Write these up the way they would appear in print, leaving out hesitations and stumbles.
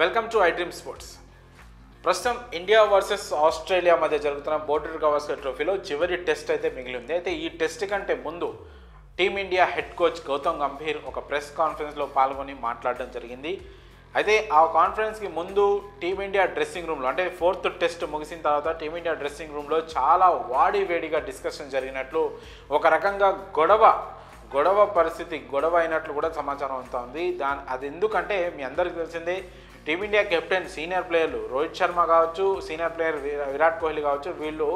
Welcome to I dream sports. ప్రస్తుతం India versus Australia మధ్య జరుగుతున్న బోర్డర్ గవాస్కర్ ట్రోఫీలో చివరి టెస్ట్ అయితే మిగిలింది. అయితే ఈ టెస్ట్ కంటే ముందు team India head coach Gautam Gambhir ఒక ప్రెస్ కాన్ఫరెన్స్లో పాల్గొని మాట్లాడడం జరిగింది. అయితే ఆ కాన్ఫరెన్స్కి ముందు టీమిండియా డ్రెస్సింగ్ రూమ్లో, అంటే ఫోర్త్ టెస్ట్ ముగిసిన తర్వాత టీమిండియా డ్రెస్సింగ్ రూమ్లో చాలా వాడివేడిగా డిస్కషన్ జరిగినట్లు, ఒక రకంగా గొడవ పరిస్థితి అయినట్లు కూడా సమాచారం అవుతా ఉంది. అది ఎందుకంటే మీ అందరికీ తెలిసిందే, టీమిండియా కెప్టెన్ సీనియర్ ప్లేయర్లు రోహిత్ శర్మ కావచ్చు, సీనియర్ ప్లేయర్ విరాట్ కోహ్లీ కావచ్చు, వీళ్ళు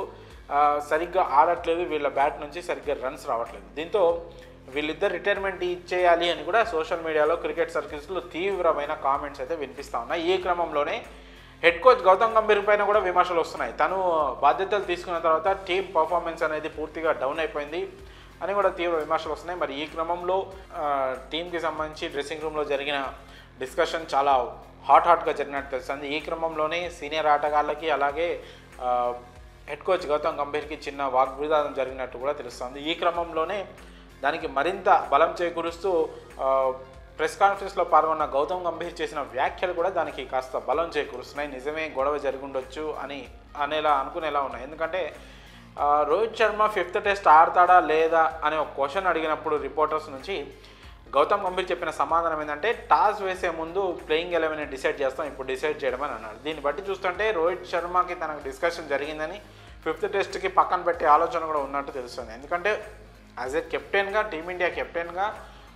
సరిగ్గా ఆడట్లేదు, వీళ్ళ బ్యాట్ నుంచి సరిగ్గా రన్స్ రావట్లేదు. దీంతో వీళ్ళిద్దరు రిటైర్మెంట్ ఇచ్చేయాలి అని కూడా సోషల్ మీడియాలో క్రికెట్ సర్కిల్స్లో తీవ్రమైన కామెంట్స్ అయితే వినిపిస్తూ ఉన్నాయి. ఈ క్రమంలోనే హెడ్ కోచ్ గౌతమ్ గంభీర్ పైన కూడా విమర్శలు వస్తున్నాయి. తను బాధ్యతలు తీసుకున్న తర్వాత టీం పర్ఫార్మెన్స్ అనేది పూర్తిగా డౌన్ అయిపోయింది అని కూడా తీవ్ర విమర్శలు వస్తున్నాయి. మరి ఈ క్రమంలో టీంకి సంబంధించి డ్రెస్సింగ్ రూమ్లో జరిగిన డిస్కషన్ చాలా హాట్గా జరిగినట్టు తెలుస్తుంది. ఈ క్రమంలోనే సీనియర్ ఆటగాళ్ళకి అలాగే హెడ్ కోచ్ గౌతమ్ గంభీర్కి చిన్న వాగ్వివాదం జరిగినట్టు కూడా తెలుస్తుంది. ఈ క్రమంలోనే దానికి మరింత బలం చేకూరుస్తూ ప్రెస్ కాన్ఫరెన్స్లో పాల్గొన్న గౌతమ్ గంభీర్ చేసిన వ్యాఖ్యలు కూడా దానికి కాస్త బలం చేకూరుస్తున్నాయి. నిజమే గొడవ జరిగి ఉండొచ్చు అని అనుకునేలా ఉన్నాయి. ఎందుకంటే రోహిత్ శర్మ ఫిఫ్త్ టెస్ట్ ఆడతాడా లేదా అనే ఒక క్వశ్చన్ అడిగినప్పుడు రిపోర్టర్స్ నుంచి గౌతమ్ గంభీర్ చెప్పిన సమాధానం ఏంటంటే, టాస్ వేసే ముందు ప్లేయింగ్ 11 డిసైడ్ చేస్తాం, ఇప్పుడు డిసైడ్ చేయడం అని అన్నాడు. దీన్ని బట్టి చూస్తుంటే రోహిత్ శర్మకి తనకు డిస్కషన్ జరిగిందని ఫిఫ్త్ టెస్ట్కి పక్కన పెట్టే ఆలోచన కూడా ఉన్నట్టు తెలుస్తుంది. ఎందుకంటే యాజ్ ఏ కెప్టెన్గా, టీమిండియా కెప్టెన్గా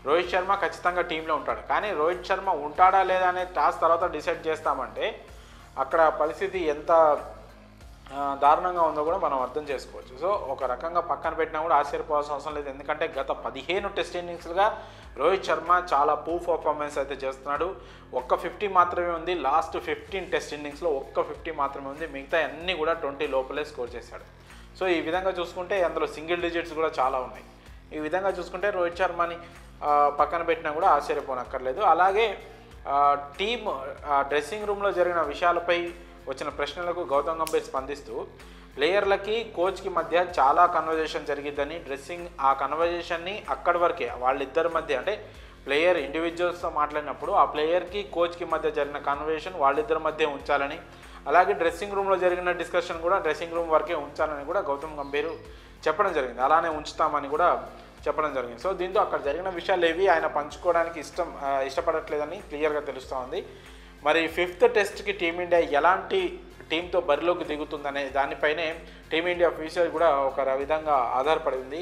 రోహిత్ శర్మ ఖచ్చితంగా టీంలో ఉంటాడు. కానీ రోహిత్ శర్మ ఉంటాడా లేదా అనే టాస్ తర్వాత డిసైడ్ చేస్తామంటే అక్కడ పరిస్థితి ఎంత దారుణంగా ఉందో కూడా మనం అర్థం చేసుకోవచ్చు. సో ఒక రకంగా పక్కన పెట్టినా కూడా ఆశ్చర్యపోవాల్సిన అవసరం లేదు. ఎందుకంటే గత 15 టెస్ట్ ఇన్నింగ్స్లుగా రోహిత్ శర్మ చాలా పూర్ పర్ఫార్మెన్స్ అయితే చేస్తున్నాడు. ఒక్క 50 మాత్రమే ఉంది. లాస్ట్ 15 టెస్ట్ ఇన్నింగ్స్లో ఒక్క 50 మాత్రమే ఉంది. మిగతా అన్నీ కూడా 20 లోపలే స్కోర్ చేశాడు. సో ఈ విధంగా చూసుకుంటే అందులో సింగిల్ డిజిట్స్ కూడా చాలా ఉన్నాయి. ఈ విధంగా చూసుకుంటే రోహిత్ శర్మని పక్కన పెట్టినా కూడా ఆశ్చర్యపోనక్కర్లేదు. అలాగే టీమ్ డ్రెస్సింగ్ రూమ్లో జరిగిన విషయాలపై వచ్చిన ప్రశ్నలకు గౌతమ్ గంభీర్ స్పందిస్తూ, ప్లేయర్లకి కోచ్కి మధ్య చాలా కన్వర్జేషన్ జరిగిద్దని, ఆ కన్వర్జేషన్ని అక్కడి వరకే వాళ్ళిద్దరి మధ్య, అంటే ప్లేయర్ ఇండివిజువల్స్తో మాట్లాడినప్పుడు ఆ ప్లేయర్కి కోచ్కి మధ్య జరిగిన కన్వర్జేషన్ వాళ్ళిద్దరి మధ్య ఉంచాలని, అలాగే డ్రెస్సింగ్ రూమ్లో జరిగిన డిస్కషన్ కూడా డ్రెస్సింగ్ రూమ్ వరకే ఉంచాలని కూడా గౌతమ్ గంభీర్ చెప్పడం జరిగింది. అలానే ఉంచుతామని కూడా చెప్పడం జరిగింది. సో దీంతో అక్కడ జరిగిన విషయాలు ఏవి ఆయన పంచుకోవడానికి ఇష్టపడట్లేదని క్లియర్గా తెలుస్తూ ఉంది. మరి ఫిఫ్త్ టెస్ట్కి టీమిండియా ఎలాంటి టీంతో బరిలోకి దిగుతుందనే దానిపైనే టీమిండియా ఫ్యూచర్ కూడా ఒక విధంగా ఆధారపడి ఉంది.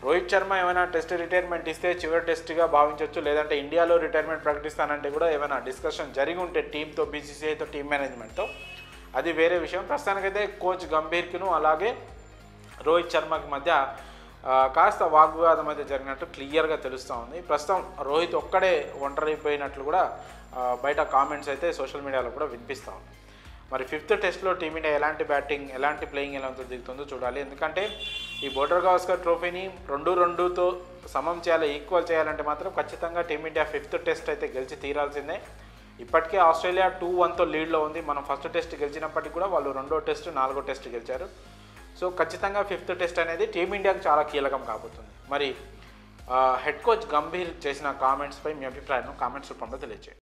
రోహిత్ శర్మ ఏమైనా టెస్ట్ రిటైర్మెంట్ ఇస్తే చివరి టెస్ట్గా భావించవచ్చు, లేదంటే ఇండియాలో రిటైర్మెంట్ ప్రకటిస్తానంటే కూడా ఏమైనా డిస్కషన్ జరిగి ఉంటే టీంతో, బీసీసీఐతో, టీం మేనేజ్మెంట్తో, అది వేరే విషయం. ప్రస్తుతానికైతే కోచ్ గంభీర్కిను అలాగే రోహిత్ శర్మకి మధ్య కాస్త వాగ్వివాదం అయితే జరిగినట్టు క్లియర్గా తెలుస్తూ ఉంది. ప్రస్తుతం రోహిత్ ఒక్కడే ఒంటరైపోయినట్లు కూడా బయట కామెంట్స్ అయితే సోషల్ మీడియాలో కూడా వినిపిస్తూ ఉన్నాయి. మరి ఫిఫ్త్ టెస్ట్లో టీమిండియా ఎలాంటి బ్యాటింగ్, ఎలాంటి ప్లేయింగ్ ఎలా దిగుతుందో చూడాలి. ఎందుకంటే ఈ బోర్డర్ గవాస్కర్ ట్రోఫీని 2-2తో సమం చేయాలి, ఈక్వల్ చేయాలంటే మాత్రం ఖచ్చితంగా టీమిండియా ఫిఫ్త్ టెస్ట్ అయితే గెలిచి తీరాల్సిందే. ఇప్పటికే ఆస్ట్రేలియా 2-1తో లీడ్లో ఉంది. మనం ఫస్ట్ టెస్ట్ గెలిచినప్పటికీ కూడా వాళ్ళు 2వ టెస్ట్, 4వ టెస్ట్ గెలిచారు. సో ఖచ్చితంగా ఫిఫ్త్ టెస్ట్ అనేది టీమిండియాకు చాలా కీలకం కాబోతుంది. మరి హెడ్ కోచ్ గంభీర్ చేసిన కామెంట్స్పై మీ అభిప్రాయాన్ని కామెంట్స్ రూపంలో తెలియజేయండి.